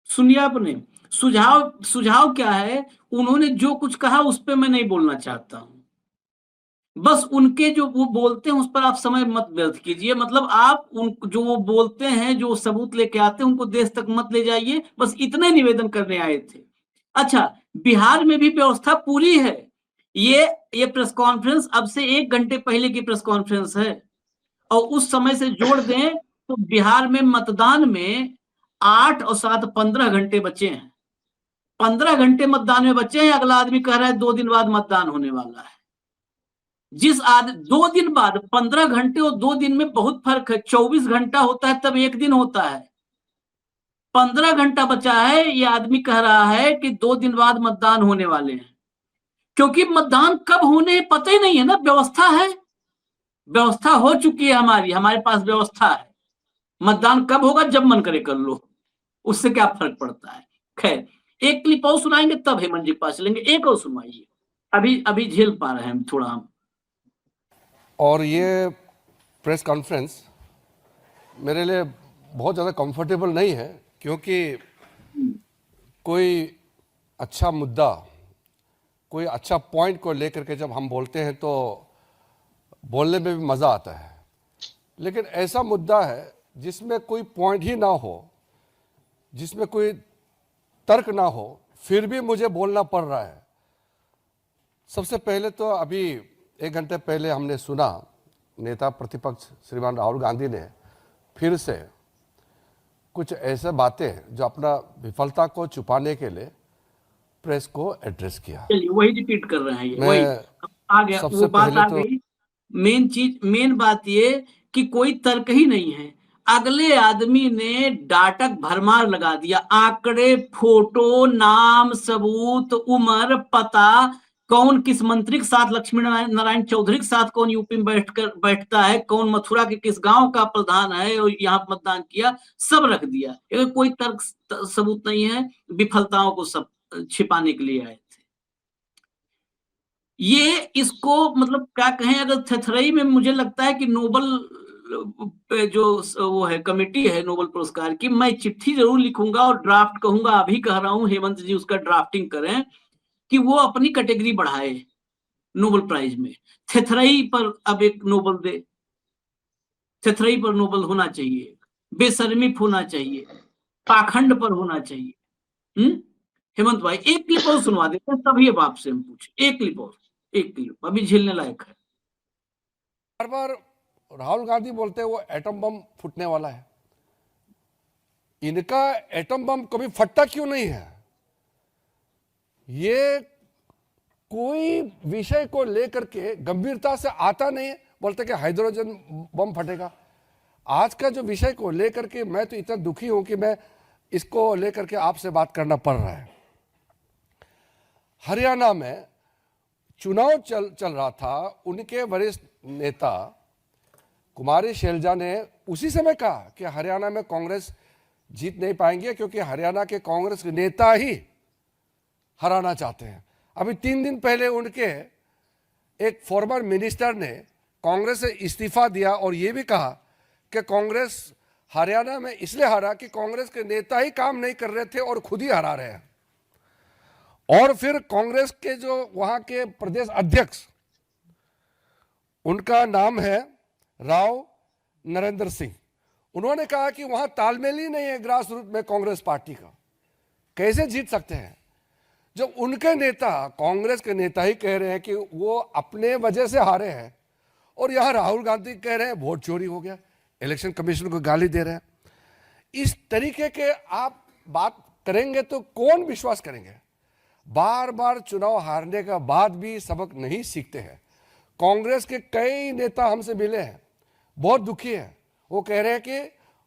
सुनिए आपने सुझाव क्या है? उन्होंने जो कुछ कहा उस पर मैं नहीं बोलना चाहता हूं। बस उनके जो वो बोलते हैं उस पर आप समय मत व्यर्थ कीजिए। मतलब आप उन जो वो बोलते हैं, जो सबूत लेके आते हैं, उनको देश तक मत ले जाइए। बस इतने निवेदन करने आए थे। अच्छा, बिहार में भी व्यवस्था पूरी है। ये प्रेस कॉन्फ्रेंस अब से 1 घंटे पहले की प्रेस कॉन्फ्रेंस है, और उस समय से जोड़ दें तो बिहार में मतदान में 8 और 7 15 घंटे बचे हैं। 15 घंटे मतदान में बचे हैं। अगला आदमी कह रहा है 2 दिन बाद मतदान होने वाला है। 2 दिन बाद 15 घंटे और 2 दिन में बहुत फर्क है। 24 घंटा होता है तब 1 दिन होता है। 15 घंटा बचा है, ये आदमी कह रहा है कि 2 दिन बाद मतदान होने वाले हैं। क्योंकि मतदान कब होने पता ही नहीं है ना। व्यवस्था है, व्यवस्था हो चुकी है हमारे पास व्यवस्था है। मतदान कब होगा? जब मन करे कर लो, उससे क्या फर्क पड़ता है। खैर, एक क्लिप और सुनाएंगे तब हेमंत जी के पास चलेंगे। एक और सुनवाइए, अभी झेल पा रहे हैं थोड़ा हम। और ये प्रेस कॉन्फ्रेंस मेरे लिए बहुत ज़्यादा कंफर्टेबल नहीं है, क्योंकि कोई अच्छा मुद्दा, कोई अच्छा पॉइंट को लेकर के जब हम बोलते हैं तो बोलने में भी मज़ा आता है। लेकिन ऐसा मुद्दा है जिसमें कोई पॉइंट ही ना हो, जिसमें कोई तर्क ना हो, फिर भी मुझे बोलना पड़ रहा है। सबसे पहले तो अभी 1 घंटे पहले हमने सुना नेता प्रतिपक्ष श्रीमान राहुल गांधी ने फिर से कुछ ऐसे बातें जो अपना विफलता को छुपाने के लिए प्रेस को एड्रेस किया। चलिए वही रिपीट कर रहे हैं। ये मैं वही आ गया, सबसे वो बात पहले आ तो गई। मेन बात ये कि कोई तर्क ही नहीं है। अगले आदमी ने डाटक भरमार लगा दिया, आंकड़े, फोटो, नाम, सबूत, उम्र, पता, कौन किस मंत्री के साथ, लक्ष्मी नारायण चौधरी के साथ कौन यूपी में बैठता है, कौन मथुरा के किस गांव का प्रधान है और यहाँ मतदान किया, सब रख दिया। अगर कोई तर्क सबूत नहीं है, विफलताओं को सब छिपाने के लिए आए थे। ये इसको मतलब क्या कहें, अगर थथरई में मुझे लगता है कि नोबल जो वो है कमेटी है नोबल पुरस्कार की, मैं चिट्ठी जरूर लिखूंगा और ड्राफ्ट कहूंगा, अभी कह रहा हूं हेमंत जी उसका ड्राफ्टिंग करें कि वो अपनी कैटेगरी बढ़ाए नोबल प्राइज में। थथरई पर अब एक नोबल दे, थथरई पर नोबल होना चाहिए, बेशर्मी होना चाहिए, पाखंड पर होना चाहिए। हेमंत भाई एक क्लिप और सुनवा देते हैं, तभी अब आपसे हम पूछे। एक क्लिप अभी झेलने लायक है। बार बार राहुल गांधी बोलते हैं वो एटम बम फूटने वाला है। इनका एटम बम कभी फटता क्यों नहीं है? ये कोई विषय को लेकर के गंभीरता से आता नहीं है। बोलते कि हाइड्रोजन बम फटेगा। आज का जो विषय को लेकर के मैं तो इतना दुखी हूं कि मैं इसको लेकर के आपसे बात करना पड़ रहा है। हरियाणा में चुनाव चल रहा था, उनके वरिष्ठ नेता कुमारी शैलजा ने उसी समय कहा कि हरियाणा में कांग्रेस जीत नहीं पाएंगे, क्योंकि हरियाणा के कांग्रेस के नेता ही हराना चाहते हैं। अभी 3 दिन पहले उनके एक फॉर्मर मिनिस्टर ने कांग्रेस से इस्तीफा दिया और ये भी कहा कि कांग्रेस हरियाणा में इसलिए हारा कि कांग्रेस के नेता ही काम नहीं कर रहे थे और खुद ही हरा रहे हैं। और फिर कांग्रेस के जो वहां के प्रदेश अध्यक्ष, उनका नाम है राव नरेंद्र सिंह, उन्होंने कहा कि वहां तालमेल ही नहीं है ग्रास रूट में कांग्रेस पार्टी का, कैसे जीत सकते हैं? जब उनके नेता, कांग्रेस के नेता ही कह रहे हैं कि वो अपने वजह से हारे हैं, और यहां राहुल गांधी कह रहे हैं वोट चोरी हो गया, इलेक्शन कमीशन को गाली दे रहे हैं। इस तरीके के आप बात करेंगे तो कौन विश्वास करेंगे? बार बार चुनाव हारने का बाद भी सबक नहीं सीखते हैं। कांग्रेस के कई नेता हमसे मिले हैं, बहुत दुखी हैं। वो कह रहे हैं कि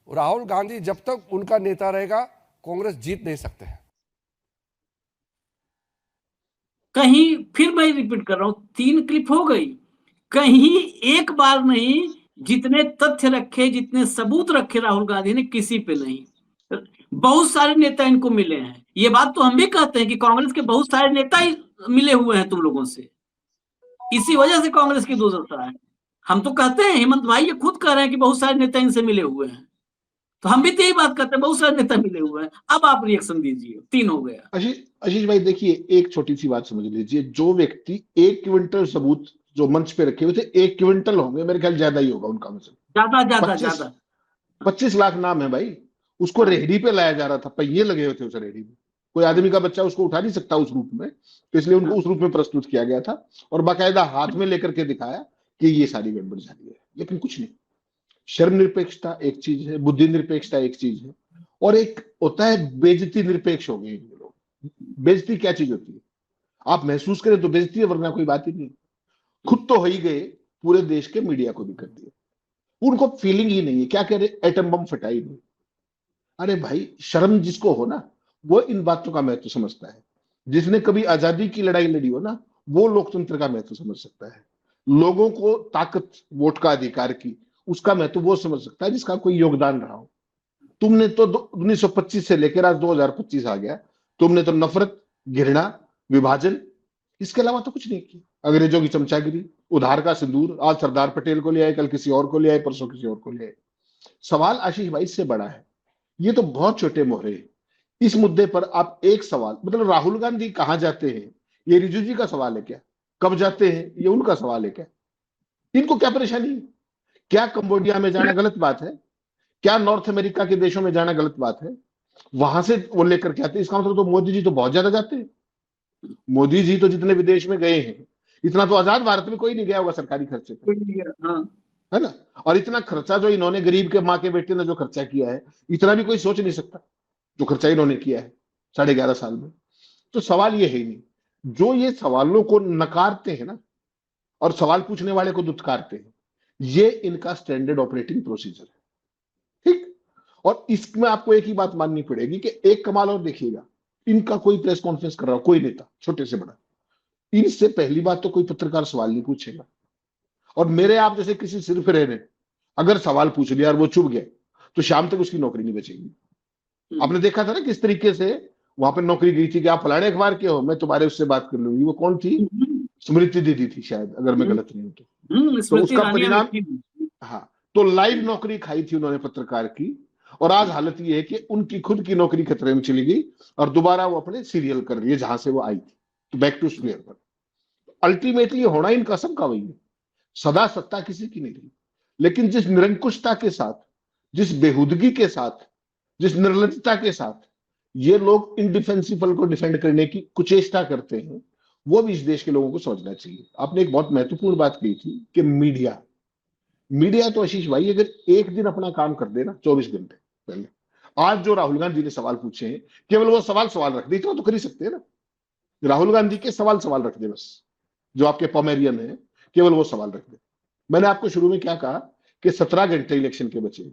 राहुल गांधी जब तक उनका नेता रहेगा कांग्रेस जीत नहीं सकते हैं। कहीं फिर मैं रिपीट कर रहा हूं, 3 क्लिप हो गई, कहीं एक बार नहीं, जितने तथ्य रखे, जितने सबूत रखे राहुल गांधी ने, किसी पे नहीं। बहुत सारे नेता इनको मिले हैं, ये बात तो हम भी कहते हैं कि कांग्रेस के बहुत सारे नेता ही मिले हुए हैं तुम लोगों से, इसी वजह से कांग्रेस की दुर्दशा है। हम तो कहते हैं, हेमंत भाई ये खुद कह रहे हैं कि बहुत सारे नेता इनसे मिले हुए हैं, तो हम भी तो यही बात करते हैं, बहुत सारे नेता मिले हुए हैं। अब आप रिएक्शन दीजिए, 3 हो गया। आशीष भाई देखिए, एक छोटी सी बात समझ लीजिए, जो व्यक्ति 1 क्विंटल सबूत जो मंच पे रखे हुए थे, 1 क्विंटल होंगे मेरे ख्याल, ज्यादा ही होगा उनका, मतलब ज्यादा 25 लाख नाम है भाई। उसको रेहड़ी पे लाया जा रहा था, पहिए लगे हुए थे उस रेहड़ी में, कोई आदमी का बच्चा उसको उठा नहीं सकता उस रूप में, तो इसलिए उनको उस रूप में प्रस्तुत किया गया था और बाकायदा हाथ में लेकर के दिखाया कि ये सारी गड़बड़ जारी है। लेकिन कुछ नहीं, शर्म निरपेक्षता एक चीज है, बुद्धि निरपेक्षता एक चीज है, और एक होता है बेइज्जती निरपेक्ष हो गए ये लोग। बेइज्जती क्या चीज होती है, आप महसूस करें तो बेइज्जती है, वरना कोई बात ही नहीं। खुद तो हो ही गए, पूरे देश के मीडिया को भी कर दिया। उनको फीलिंग ही नहीं है, क्या कह रहे, एटम बम फटाई नहीं। अरे भाई, शर्म जिसको हो ना, वो इन बातों का महत्व समझता है। जिसने कभी आजादी की लड़ाई लड़ी हो ना, वो लोकतंत्र का महत्व समझ सकता है। लोगों को ताकत, वोट का अधिकार की, उसका महत्व वो समझ सकता है जिसका कोई योगदान रहा हो। तुमने तो 1925 से लेकर आज 2025 आ गया, तुमने तो नफरत, घृणा, विभाजन, इसके अलावा तो कुछ नहीं किया। अंग्रेजों की चमचागिरी, उधार का सिंदूर, आज सरदार पटेल को ले आए, कल किसी और को ले आए, परसों किसी और को ले आए। सवाल आशीष भाई इससे बड़ा है, ये तो बहुत छोटे मोहरे हैं। इस मुद्दे पर आप एक सवाल, मतलब राहुल गांधी कहां जाते हैं, ये रिजू जी का सवाल है क्या? कब जाते हैं, ये उनका सवाल है क्या? इनको क्या परेशानी है? क्या कंबोडिया में जाना गलत बात है? क्या नॉर्थ अमेरिका के देशों में जाना गलत बात है? वहां से वो लेकर के आते, इसका मतलब तो मोदी जी तो बहुत ज्यादा जाते हैं। मोदी जी तो जितने विदेश में गए हैं, इतना तो आजाद भारत में कोई नहीं गया होगा सरकारी खर्चे पे, है ना? और इतना खर्चा जो इन्होंने गरीब के माँ के बेटे ने जो खर्चा किया है, इतना भी कोई सोच नहीं सकता जो खर्चा इन्होंने किया है 11.5 साल में। तो सवाल ये है ही नहीं। जो ये सवालों को नकारते हैं ना, और सवाल पूछने वाले को दुत्कारते हैं, ये इनका स्टैंडर्ड ऑपरेटिंग प्रोसीजर है, ठीक? और इसमें आपको एक ही बात माननी पड़ेगी कि एक कमाल और देखिएगा, इनका कोई प्रेस कॉन्फ्रेंस कर रहा हो, कोई नेता छोटे से बड़ा, इनसे पहली बात तो कोई पत्रकार सवाल नहीं पूछेगा। और मेरे आप जैसे किसी सिर फिरे ने अगर सवाल पूछ लिया और वो चुप गए, तो शाम तक उसकी नौकरी नहीं बचेगी। आपने देखा था ना किस तरीके से वहां पर नौकरी गई थी कि आप फलाने अखबार के हो, मैं तुम्हारे उससे बात कर लूंगी। वो कौन थी? स्मृति दीदी थी शायद, अगर मैं गलत नहीं हूं तो उसका परिणाम, हाँ, तो लाइव नौकरी खाई थी उन्होंने पत्रकार की। और आज हालत ये है कि उनकी खुद की नौकरी खतरे में चली गई और दोबारा वो अपने सीरियल कर रही है जहां से वो आई थी, तो बैक टू स्क्वायर पर। अल्टीमेटली होना इनका सबका वही है, सदा सत्ता किसी की नहीं रही, लेकिन जिस निरंकुशता के साथ, जिस बेहुदगी के साथ, जिस निर्लजता के साथ ये लोग इंडिफेंसिबल को डिफेंड करने की कुचेष्टा करते हैं, वो भी इस देश के लोगों को समझना चाहिए। आपने एक बहुत महत्वपूर्ण बात कही थी कि मीडिया तो आशीष भाई अगर एक दिन अपना काम कर दे ना, 24 घंटे पहले, आज जो राहुल गांधी ने सवाल पूछे हैं, केवल वो सवाल रख दे, तो कर ही सकते हैं ना। राहुल गांधी के सवाल रख दे बस, जो आपके पॉमेरियन है, केवल वो सवाल रख दे। मैंने आपको शुरू में क्या कहा कि 17 घंटे इलेक्शन के बचे,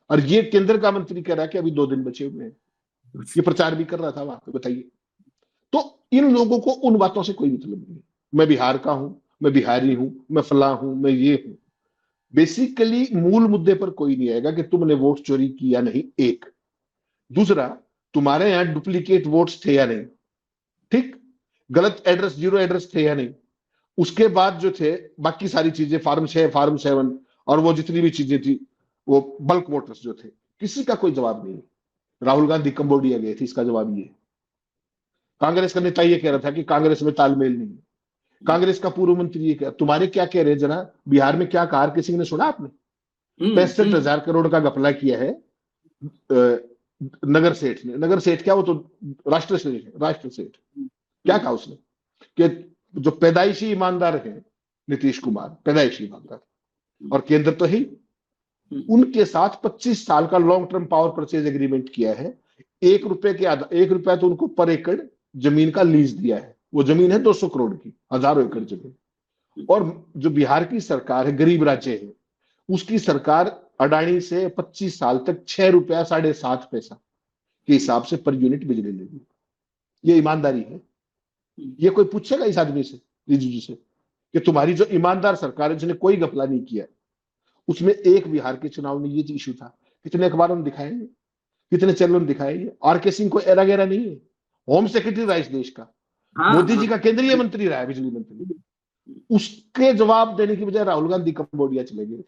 और ये केंद्र का मंत्री कह रहा है कि अभी 2 दिन बचे हुए हैं। ये प्रचार भी कर रहा था वहां पे, बताइए। तो इन लोगों को उन बातों से कोई मतलब नहीं। मैं बिहार का हूं, मैं बिहारी हूं, मैं फला हूं, मैं ये हूं। बेसिकली मूल मुद्दे पर कोई नहीं आएगा कि तुमने वोट चोरी की या नहीं, एक। दूसरा, तुम्हारे यहां डुप्लीकेट वोट्स थे या नहीं, ठीक? गलत एड्रेस, 0 एड्रेस थे या नहीं। उसके बाद जो थे बाकी सारी चीजें, फार्म 6, फार्म 7 और वो जितनी भी चीजें थी, वो बल्क वोटर्स जो थे, किसी का कोई जवाब नहीं। राहुल गांधी कंबोडिया गए थे, इसका जवाब ये। कांग्रेस का नेता ये कह रहा था कि कांग्रेस में तालमेल नहीं है। कांग्रेस का पूर्व मंत्री ये कह, तुम्हारे क्या कह रहे हैं जना, बिहार में क्या कहा, किसी ने सुना आपने? 65,000 करोड़ का घपला किया है नगर सेठ ने। नगर सेठ क्या, वो तो राष्ट्र सेठ। क्या कहा उसने कि जो पैदाइशी ईमानदार है नीतीश कुमार, पैदाइशी ईमानदार, और केंद्र तो ही, उनके साथ 25 साल का long term power purchase agreement किया है। 1 रुपया तो उनको पर एकड़ जमीन का लीज दिया है। वो जमीन है 200 करोड़ की, हजारों एकड़ जमीन। और जो बिहार की सरकार है, गरीब राज्य है, उसकी सरकार अडानी से 25 साल तक 6 रुपया 7.5 पैसा के हिसाब से पर यूनिट बिजली लेगी। ये ईमानदारी है? ये कोई पूछेगा इस आदमी से, रिजिजू से, कि तुम्हारी जो ईमानदार सरकार है जिसने कोई घपला नहीं किया, उसमें एक बिहार के चुनाव में ये इशू था? कितने अखबारों में दिखाएंगे, कितने चैनलों में दिखाएंगे? आर.के. सिंह को एरा गेरा नहीं है, होम सेक्रेटरी रहा इस देश का, मोदी जी का केंद्रीय मंत्री रहा है, बिजली मंत्री। उसके जवाब देने की बजाय राहुल गांधी कंबोडिया चले गए।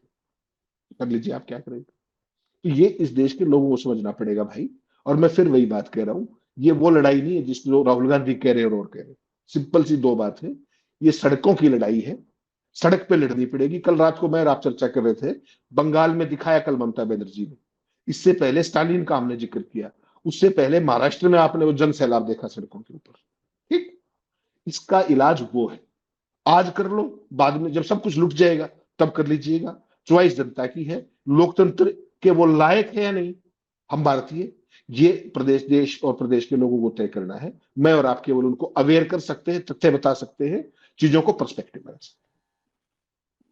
कर लीजिए आप क्या करेंगे। तो ये इस देश के लोगों को समझना पड़ेगा भाई। और मैं फिर वही बात कह रहा हूं, ये वो लड़ाई नहीं है जिसको राहुल गांधी कह रहे और कह रहे। सिंपल सी दो बात है, ये सड़कों की लड़ाई है, सड़क पे लड़नी पड़ेगी। कल रात को मैं और आप चर्चा कर रहे थे, बंगाल में दिखाया कल ममता बनर्जी ने, इससे पहले स्टालिन का हमने जिक्र किया, उससे पहले महाराष्ट्र में आपने वो जन सैलाब देखा सड़कों के ऊपर। ठीक, इसका इलाज वो है, आज कर लो, बाद में जब सब कुछ लुट जाएगा तब कर लीजिएगा। चॉइस जनता की है, लोकतंत्र के वो लायक है या नहीं हम भारतीय, ये प्रदेश देश और प्रदेश के लोगों को तय करना है। मैं और आप केवल उनको अवेयर कर सकते हैं, तथ्य बता सकते हैं, चीजों को पर्सपेक्टिव में रख सकते हैं।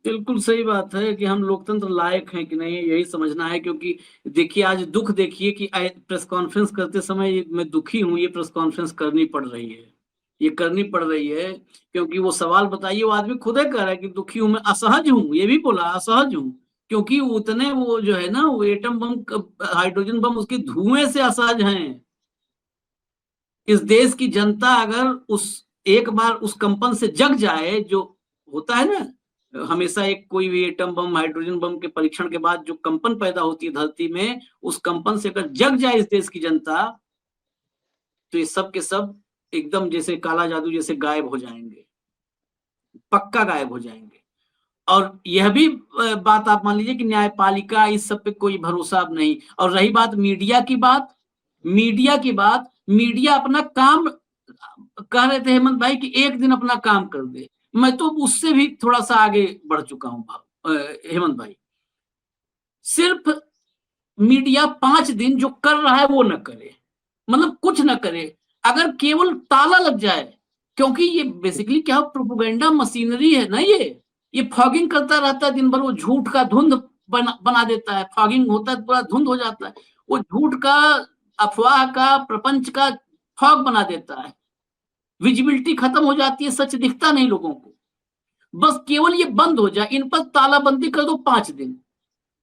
बिल्कुल सही बात है कि हम लोकतंत्र लायक हैं कि नहीं, यही समझना है। क्योंकि देखिए आज दुख देखिए कि प्रेस कॉन्फ्रेंस करते समय मैं दुखी हूं, ये प्रेस कॉन्फ्रेंस करनी पड़ रही है, ये करनी पड़ रही है। क्योंकि वो सवाल बताइए, वो आदमी खुद ही कह रहा है कि दुखी हूं, मैं असहज हूं, ये भी बोला असहज हूं। क्योंकि उतने वो जो है ना, वो एटम बम, हाइड्रोजन बम, उसके धुएं से असहज हैं। इस देश की जनता अगर उस एक बार उस कंपन से जग जाए, जो होता है ना हमेशा, एक कोई भी एटम बम हाइड्रोजन बम के परीक्षण के बाद जो कंपन पैदा होती है धरती में, उस कंपन से अगर जग जाए इस देश की जनता, तो ये सब के सब एकदम जैसे काला जादू जैसे गायब हो जाएंगे, पक्का गायब हो जाएंगे। और यह भी बात आप मान लीजिए कि न्यायपालिका, इस सब पे कोई भरोसा अब नहीं। और रही बात मीडिया की बात, मीडिया अपना काम, कह रहे थे हेमंत भाई कि एक दिन अपना काम कर दे, मैं तो उससे भी थोड़ा सा आगे बढ़ चुका हूं हेमंत भाई। सिर्फ मीडिया 5 दिन जो कर रहा है वो न करे, मतलब कुछ न करे, अगर केवल ताला लग जाए। क्योंकि ये बेसिकली क्या प्रोपेगेंडा मशीनरी है ना, ये फॉगिंग करता रहता है दिन भर, वो झूठ का धुंध बना देता है, फॉगिंग होता है पूरा धुंध हो जाता है, वो झूठ का, अफवाह का, प्रपंच का फॉग बना देता है, विजिबिलिटी खत्म हो जाती है, सच दिखता नहीं लोगों को। बस केवल ये बंद हो जाए, इन पर तालाबंदी कर दो 5 दिन,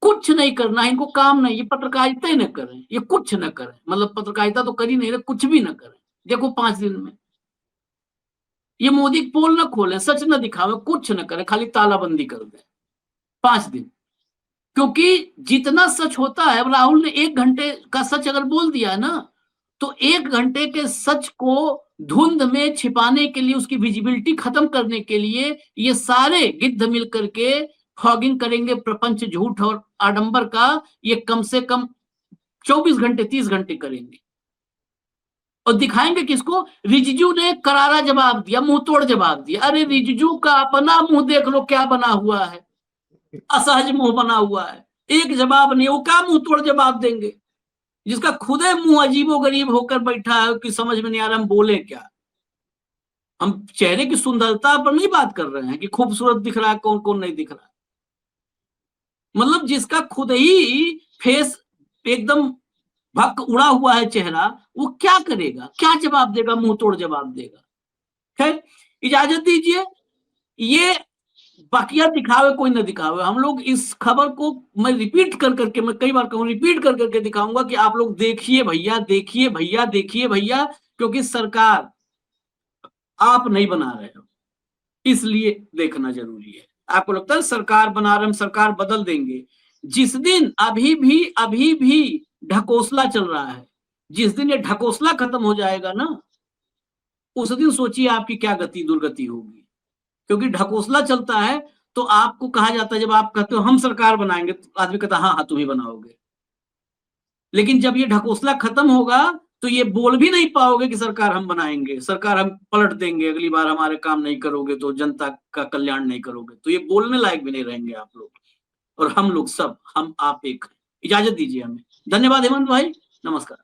कुछ नहीं करना है इनको, काम नहीं, ये पत्रकारिता ही न करें, ये कुछ न करें, मतलब पत्रकारिता तो कर ही नहीं रहे, कुछ भी न करें। देखो 5 दिन में ये मोदी पोल न खोलें, सच न दिखावे, कुछ न करें, खाली तालाबंदी कर दें 5 दिन। क्योंकि जितना सच होता है, राहुल ने 1 घंटे का सच अगर बोल दिया है ना, तो 1 घंटे के सच को धुंध में छिपाने के लिए, उसकी विजिबिलिटी खत्म करने के लिए ये सारे गिद्ध मिलकर के फॉगिंग करेंगे, प्रपंच झूठ और आडंबर का, ये कम से कम 24 घंटे 30 घंटे करेंगे। और दिखाएंगे किसको? रिजिजू ने करारा जवाब दिया, मुंह तोड़ जवाब दिया। अरे रिजिजू का अपना मुंह देख लो क्या बना हुआ है, असहज मुंह बना हुआ है, एक जवाब नहीं, वो क्या मुंह तोड़ जवाब देंगे, जिसका खुदे मुंह अजीबो गरीब होकर बैठा है कि समझ में नहीं आ रहा हम बोले क्या। हम चेहरे की सुंदरता पर नहीं बात कर रहे हैं कि खूबसूरत दिख रहा है, कौन कौन नहीं दिख रहा, मतलब जिसका खुद ही फेस एकदम भक उड़ा हुआ है चेहरा, वो क्या करेगा, क्या जवाब देगा, मुंह तोड़ जवाब देगा। खैर इजाजत दीजिए, ये बाकिया दिखावे कोई न दिखावे, हम लोग इस खबर को मैं रिपीट कर करके, मैं कई बार कहूं, रिपीट कर करके दिखाऊंगा कि आप लोग देखिए भैया, देखिए भैया, देखिए भैया, क्योंकि सरकार आप नहीं बना रहे हो, इसलिए देखना जरूरी है। आपको लगता है सरकार बना रहे, हम सरकार बदल देंगे? जिस दिन अभी भी ढकोसला चल रहा है, जिस दिन ये ढकोसला खत्म हो जाएगा ना, उस दिन सोचिए आपकी क्या गति दुर्गति होगी। क्योंकि ढकोसला चलता है तो आपको कहा जाता है, जब आप कहते हो हम सरकार बनाएंगे, तो आदमी कहता है हाँ हाँ तुम ही बनाओगे। लेकिन जब ये ढकोसला खत्म होगा तो ये बोल भी नहीं पाओगे कि सरकार हम बनाएंगे, सरकार हम पलट देंगे, अगली बार हमारे काम नहीं करोगे तो जनता का कल्याण नहीं करोगे, तो ये बोलने लायक भी नहीं रहेंगे आप लोग। और हम लोग सब, हम आप एक। इजाजत दीजिए हमें। धन्यवाद हेमंत भाई, नमस्कार।